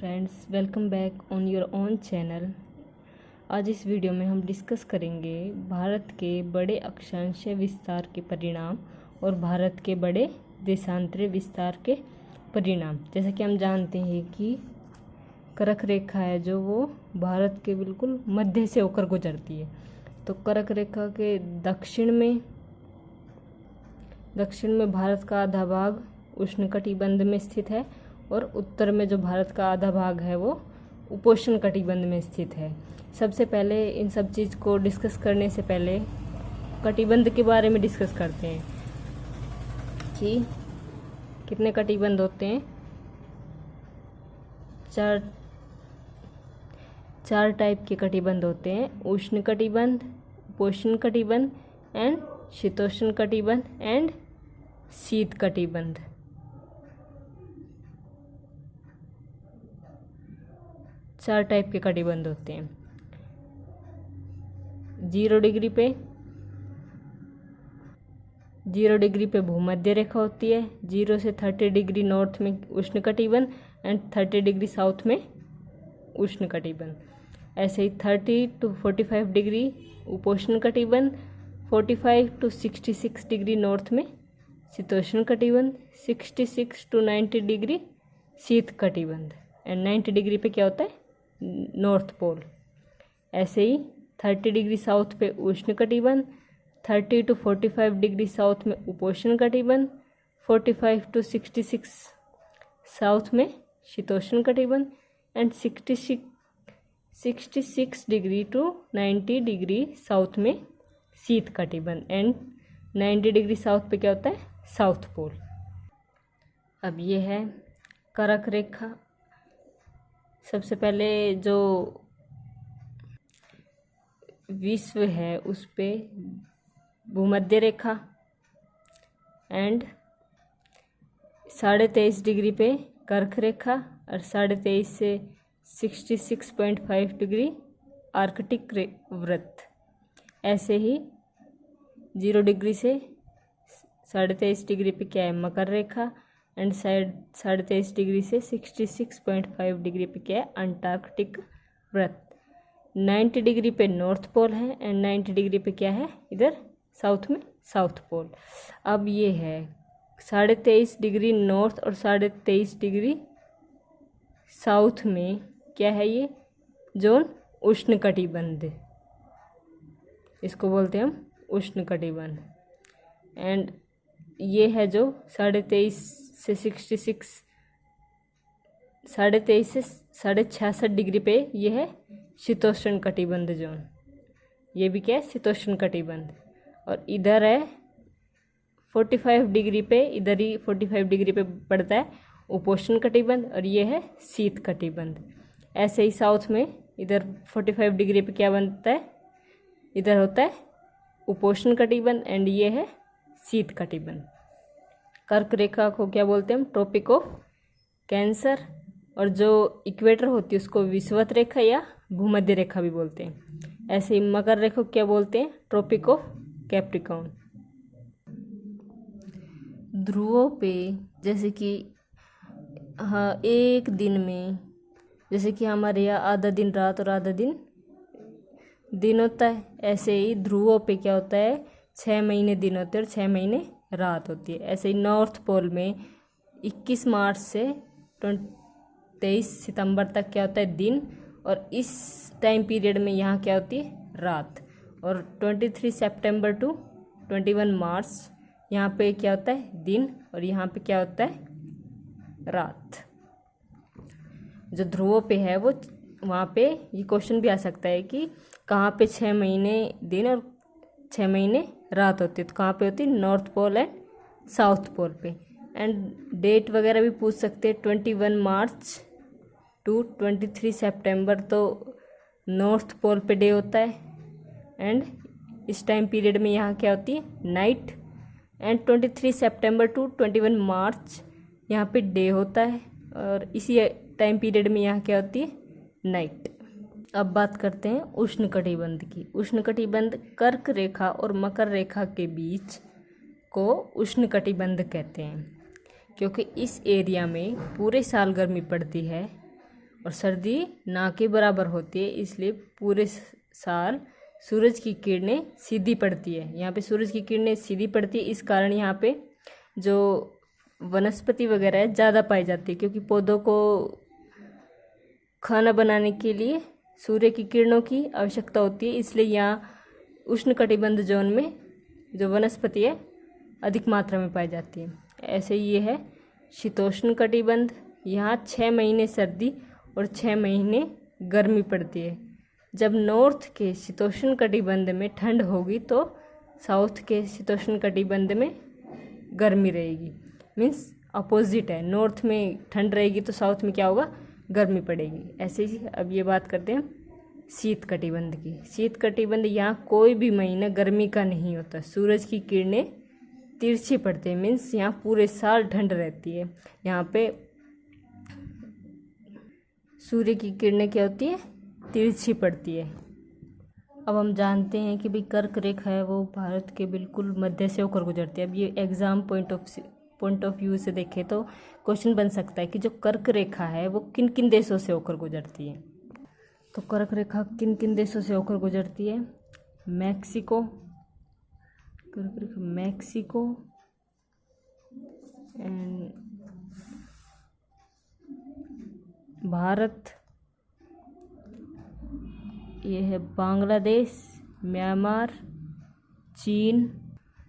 Friends, welcome back on your own channel. आज इस video में हम डिस्कस करेंगे भारत के बड़े अक्षांशीय विस्तार के परिणाम और भारत के बड़े देशांतरीय विस्तार के परिणाम। जैसा कि हम जानते हैं कि कर्क रेखा है जो वो भारत के बिल्कुल मध्य से होकर गुजरती है। तो कर्क रेखा के दक्षिण में भारत का आधा भाग उष्णकटिबंध में स्थित है और उत्तर में जो भारत का आधा भाग है वो उपोष्ण कटिबंध में स्थित है। सबसे पहले इन सब चीज़ को डिस्कस करने से पहले कटिबंध के बारे में डिस्कस करते हैं कि कितने कटिबंध होते हैं। चार टाइप के कटिबंध होते हैं: उष्ण कटिबंध, उपोष्ण कटिबंध एंड शीतोष्ण कटिबंध एंड शीत कटिबंध। चार टाइप के कटिबंध होते हैं। 0 डिग्री पे भूमध्य रेखा होती है। 0 से 30 डिग्री नॉर्थ में उष्ण कटिबंध एंड 30 डिग्री साउथ में उष्ण कटिबंध। ऐसे ही 30 to 45 डिग्री उपोष्ण कटिबंध, 45 to 66 डिग्री नॉर्थ में शीतोष्ण कटिबंध, 66 to 90 डिग्री शीत कटिबंध एंड 90 डिग्री पे क्या होता है, नॉर्थ पोल। ऐसे ही 30 डिग्री साउथ पे उष्ण कटिबंध, 30 to 45 डिग्री साउथ में उपोष्ण कटिबंध, 45 to 66 साउथ में शीतोष्ण कटिबंध and 66 degree to 90 degree south में शीत कटिबंध एंड 90 डिग्री साउथ पे क्या होता है, साउथ पोल। अब ये है कर्क रेखा। सबसे पहले जो विश्व है उस पे भूमध्य रेखा एंड 23.5 डिग्री पे कर्क रेखा और 23.5 से 66.5 डिग्री आर्कटिक वृत्त। ऐसे ही 0 डिग्री से 23.5 डिग्री पे क्या है, मकर रेखा एंड 23.5 डिग्री से 66.5 डिग्री पे क्या है, अंटार्कटिक वृत्त। 90 डिग्री पे नॉर्थ पोल है एंड 90 डिग्री पे क्या है, इधर साउथ में साउथ पोल। अब ये है 23.5 डिग्री नॉर्थ और 23.5 डिग्री साउथ में क्या है, ये जोन उष्ण कटिबंध, इसको बोलते हैं हम उष्ण कटिबंध। एंड ये है जो 23.5 से 66, 23.5 से 66.5 डिग्री पे ये है शीतोष्ण कटिबंध जोन। ये भी क्या है, शीतोष्ण कटिबंध। और इधर है 45 डिग्री पे, इधर ही 45 डिग्री पे पड़ता है उपोष्ण कटिबंध और ये है शीत कटिबंध। ऐसे ही साउथ में इधर 45 डिग्री पे क्या बनता है, इधर होता है उपोष्ण कटिबंध एंड ये है शीत कटिबंध। कर्क रेखा को क्या बोलते हैं हम, ट्रॉपिक ऑफ कैंसर। और जो इक्वेटर होती है उसको विषुवत रेखा या भूमध्य रेखा भी बोलते हैं। ऐसे ही मकर रेखा को क्या बोलते हैं, ट्रॉपिक ऑफ कैप्रिकॉर्न। ध्रुवों पे जैसे कि हाँ, एक दिन में जैसे कि हमारे यहाँ आधा दिन रात और आधा दिन होता है, ऐसे ही ध्रुवों पे क्या होता है, 6 महीने दिन होते हैं और 6 महीने रात होती है। ऐसे ही नॉर्थ पोल में 21 मार्च से 23 सितंबर तक क्या होता है, दिन, और इस टाइम पीरियड में यहाँ क्या होती है, रात। और 23 सितंबर टू 21 मार्च यहाँ पे क्या होता है, दिन, और यहाँ पे क्या होता है, रात। जो ध्रुवों पे है वो वहाँ पे ये क्वेश्चन भी आ सकता है कि कहाँ पे 6 महीने दिन और 6 महीने रात होती है, तो कहाँ पे होती है, north pole and south pole पे। एंड डेट वगैरह भी पूछ सकते हैं, 21 मार्च टू 23 सितंबर तो नॉर्थ पोल पे डे होता है एंड इस टाइम पीरियड में यहाँ क्या होती है, नाइट। एंड 23 सितंबर टू 21 मार्च यहाँ पे डे होता है और इसी टाइम पीरियड में यहाँ क्या होती है, नाइट। अब बात करते हैं उष्ण कटिबंध की। उष्ण कटिबंध कर्क रेखा और मकर रेखा के बीच को उष्ण कटिबंध कहते हैं क्योंकि इस एरिया में पूरे साल गर्मी पड़ती है और सर्दी ना के बराबर होती है, इसलिए पूरे साल सूरज की किरणें सीधी पड़ती है। यहाँ पे सूरज की किरणें सीधी पड़ती है, इस कारण यहाँ पे जो वनस्पति वगैरह है ज़्यादा पाई जाती है, क्योंकि पौधों को खाना बनाने के लिए सूर्य की किरणों की आवश्यकता होती है, इसलिए यहाँ उष्णकटिबंध जोन में जो वनस्पति है अधिक मात्रा में पाई जाती है। ऐसे ये है शीतोष्ण कटिबंध, यहाँ 6 महीने सर्दी और 6 महीने गर्मी पड़ती है। जब नॉर्थ के शीतोष्ण कटिबंध में ठंड होगी तो साउथ के शीतोष्ण कटिबंध में गर्मी रहेगी, मीन्स अपोजिट है। नॉर्थ में ठंड रहेगी तो साउथ में क्या होगा, गर्मी पड़ेगी। ऐसे ही अब ये बात करते हैं शीत कटिबंध की। शीत कटिबंध यहाँ कोई भी महीना गर्मी का नहीं होता, सूरज की किरणें तिरछी पड़ती है, मीन्स यहाँ पूरे साल ठंड रहती है। यहाँ पे सूर्य की किरणें क्या होती है, तिरछी पड़ती है। अब हम जानते हैं कि भाई कर्क रेखा है वो भारत के बिल्कुल मध्य से होकर गुजरती है। अब ये एग्ज़ाम पॉइंट ऑफ व्यू से देखें तो क्वेश्चन बन सकता है कि जो कर्क रेखा है वो किन किन देशों से होकर गुजरती है। तो कर्क रेखा किन किन देशों से होकर गुजरती है, मैक्सिको, कर्क रेखा मैक्सिको एंड भारत, ये है बांग्लादेश, म्यांमार, चीन।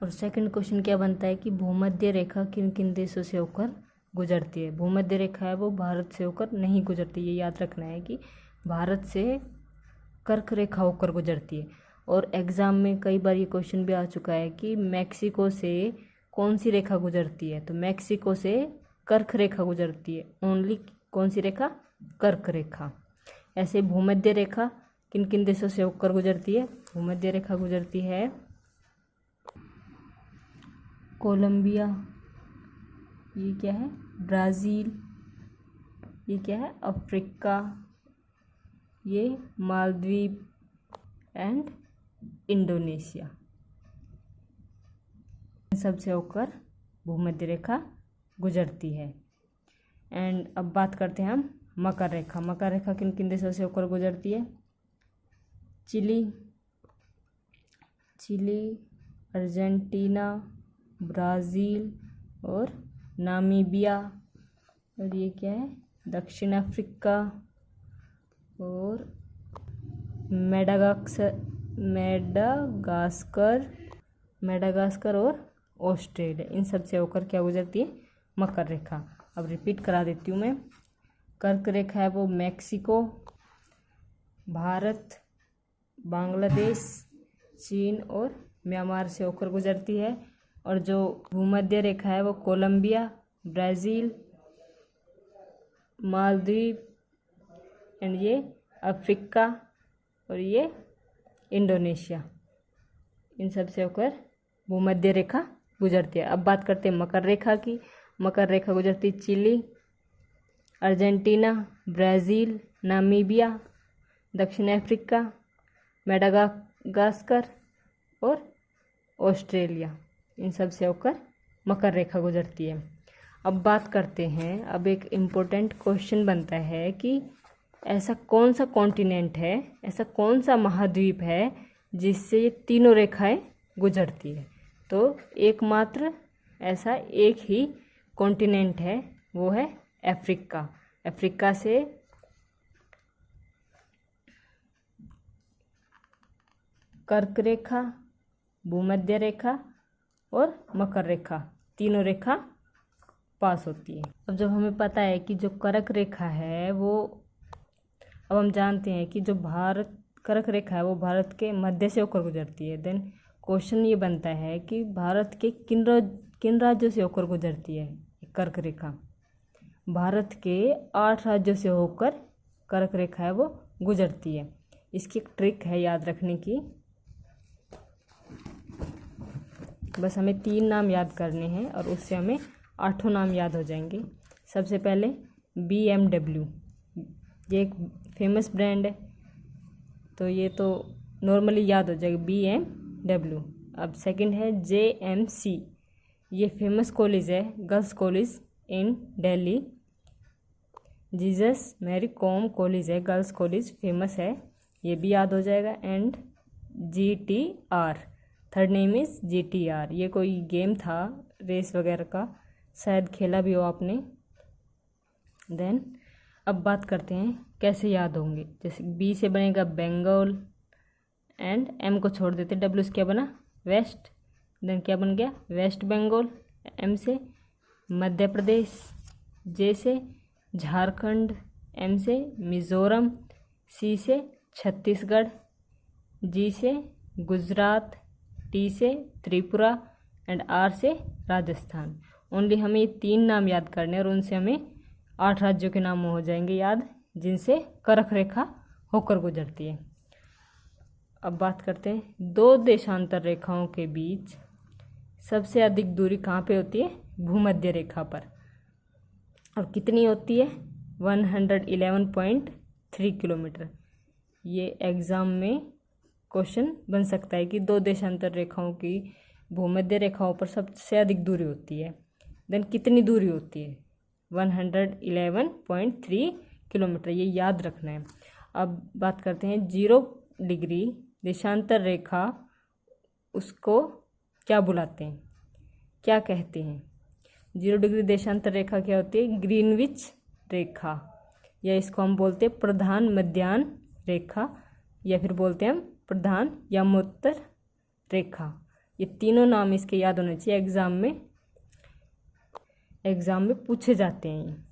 और सेकंड क्वेश्चन क्या बनता है कि भूमध्य रेखा किन किन देशों से होकर गुजरती है। भूमध्य रेखा है वो भारत से होकर नहीं गुजरती, ये याद रखना है कि भारत से कर्क रेखा होकर गुजरती है। और एग्ज़ाम में कई बार ये क्वेश्चन भी आ चुका है कि मैक्सिको से कौन सी रेखा गुजरती है, तो मैक्सिको से कर्क रेखा गुजरती है, ओनली कौन सी रेखा, कर्क रेखा। ऐसे भूमध्य रेखा किन किन देशों से होकर गुजरती है, भूमध्य रेखा गुजरती है कोलंबिया, ये क्या है ब्राज़ील, ये क्या है अफ्रीका, ये मालदीव एंड इंडोनेशिया, इन सब से होकर भूमध्य रेखा गुजरती है। एंड अब बात करते हैं हम मकर रेखा। मकर रेखा किन किन देशों से होकर गुजरती है, चिली, अर्जेंटीना, ब्राज़ील और नामीबिया, और ये क्या है दक्षिण अफ्रीका और मेडागास्कर और ऑस्ट्रेलिया, इन सब से होकर क्या गुजरती है, मकर रेखा। अब रिपीट करा देती हूँ मैं। कर्क रेखा है वो मैक्सिको, भारत, बांग्लादेश, चीन और म्यांमार से होकर गुजरती है। और जो भूमध्य रेखा है वो कोलंबिया, ब्राज़ील, मालदीव एंड ये अफ्रीका और ये इंडोनेशिया, इन सब से होकर भूमध्य रेखा गुजरती है। अब बात करते हैं मकर रेखा की। मकर रेखा गुजरती चिली, अर्जेंटीना, ब्राज़ील, नामीबिया, दक्षिण अफ्रीका, मेडागास्कर और ऑस्ट्रेलिया, इन सब से होकर मकर रेखा गुजरती है। अब बात करते हैं, अब एक इम्पोर्टेंट क्वेश्चन बनता है कि ऐसा कौन सा कॉन्टिनेंट है, ऐसा कौन सा महाद्वीप है जिससे ये तीनों रेखाएं गुजरती है। तो एकमात्र ऐसा एक ही कॉन्टिनेंट है, वो है अफ्रीका। अफ्रीका से कर्क रेखा, भूमध्य रेखा और मकर रेखा, तीनों रेखा पास होती है। अब जब हमें पता है कि जो कर्क रेखा है वो, अब हम जानते हैं कि जो कर्क रेखा है वो भारत के मध्य से होकर गुजरती है, देन क्वेश्चन ये बनता है कि भारत के किन राज्यों से होकर गुजरती है कर्क रेखा। भारत के 8 राज्यों से होकर कर्क रेखा है वो गुजरती है। इसकी एक ट्रिक है याद रखने की, बस हमें 3 नाम याद करने हैं और उससे हमें 8 नाम याद हो जाएंगे। सबसे पहले BMW, ये एक फेमस ब्रांड है तो ये तो नॉर्मली याद हो जाएगा BMW। अब सेकंड है JMC, ये फेमस कॉलेज है, girls college in Delhi. Jesus Mary कॉम कॉलेज है, गर्ल्स कॉलेज फेमस है, ये भी याद हो जाएगा। And GTR, third name is GTR, ये कोई गेम था रेस वगैरह का, शायद खेला भी हो आपने। देन अब बात करते हैं कैसे याद होंगे। जैसे B से बनेगा बंगाल एंड M को छोड़ देते, W से क्या बना वेस्ट, देन क्या बन गया वेस्ट बंगाल, M से मध्य प्रदेश, J से झारखंड, M से मिज़ोरम, C से छत्तीसगढ़, G से गुजरात, T से त्रिपुरा एंड R से राजस्थान। ओनली हमें ये 3 नाम याद करने और उनसे हमें 8 राज्यों के नाम हो जाएंगे याद, जिनसे कर्क रेखा होकर गुजरती है। अब बात करते हैं 2 देशांतर रेखाओं के बीच सबसे अधिक दूरी कहाँ पे होती है, भूमध्य रेखा पर, और कितनी होती है 111.3 किलोमीटर। ये एग्ज़ाम में क्वेश्चन बन सकता है कि 2 देशांतर रेखाओं की भूमध्य रेखाओं पर सबसे अधिक दूरी होती है, देन कितनी दूरी होती है 111.3 किलोमीटर, ये याद रखना है। अब बात करते हैं 0 डिग्री देशांतर रेखा, उसको क्या बुलाते हैं, क्या कहते हैं। 0 डिग्री देशांतर रेखा क्या होती है, ग्रीनविच रेखा, या इसको हम बोलते हैं प्रधान मध्याह्न रेखा, या फिर बोलते हैं हम प्रधान यमोत्तर रेखा। ये तीनों नाम इसके याद होने चाहिए, एग्ज़ाम में पूछे जाते हैं।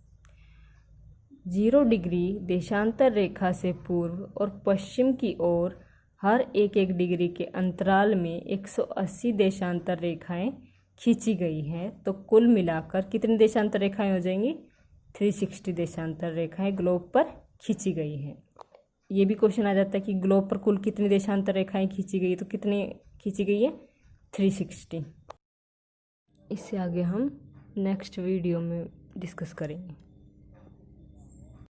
0 डिग्री देशांतर रेखा से पूर्व और पश्चिम की ओर हर एक डिग्री के अंतराल में 180 देशांतर रेखाएं खींची गई हैं, तो कुल मिलाकर कितनी देशांतर रेखाएं हो जाएंगी, 360 देशांतर रेखाएं ग्लोब पर खींची गई हैं। ये भी क्वेश्चन आ जाता है कि ग्लोब पर कुल कितनी देशांतर रेखाएं खींची गई, तो कितनी खींची गई है 360। इससे आगे हम नेक्स्ट वीडियो में डिस्कस करेंगे।